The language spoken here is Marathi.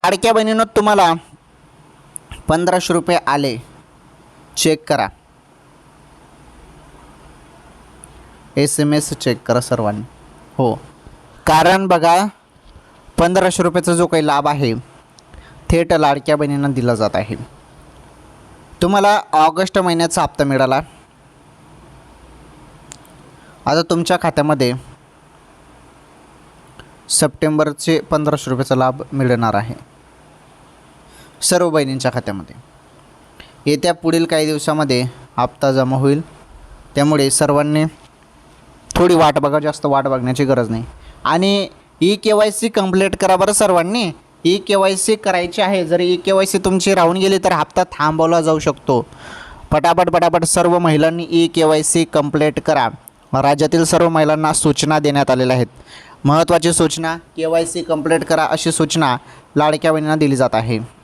लाडक्या बहिणींनो, तुम्हाला 1500 रुपये आले, चेक करा. SMS चेक करा सर्वांनी. हो, कारण बघा 1500 रुपयाचा जो काही लाभ आहे थेट लाडक्या बहिणींना दिला जात आहे. तुम्हाला ऑगस्ट महिन्याचा हप्ता मिळाला. आता तुमच्या खात्यामध्ये सप्टेंबरचे 1500 रुपयाचा लाभ मिळणार आहे सर्व बहिणींच्या खात्यामध्ये. येत्या पुढील काही दिवसामध्ये हप्ता जमा होईल, त्यामुळे सर्वांनी थोडी वाट बघा, जास्त वाट बघण्याची गरज नाही. आणि KYC कंप्लीट करा बरं सर्वांनी. KYC करायची आहे. जर KYC तुमची राहून गेली तर हप्ता थांबवला जाऊ शकतो. पटापट सर्व महिलांनी KYC कंप्लीट करा. राज्यातील सर्व महिलांना सूचना देण्यात आलेल्या आहेत. महत्त्वाची सूचना, KYC कंप्लीट करा अशी सूचना लाडक्या बहिणींना दिली जात आहे.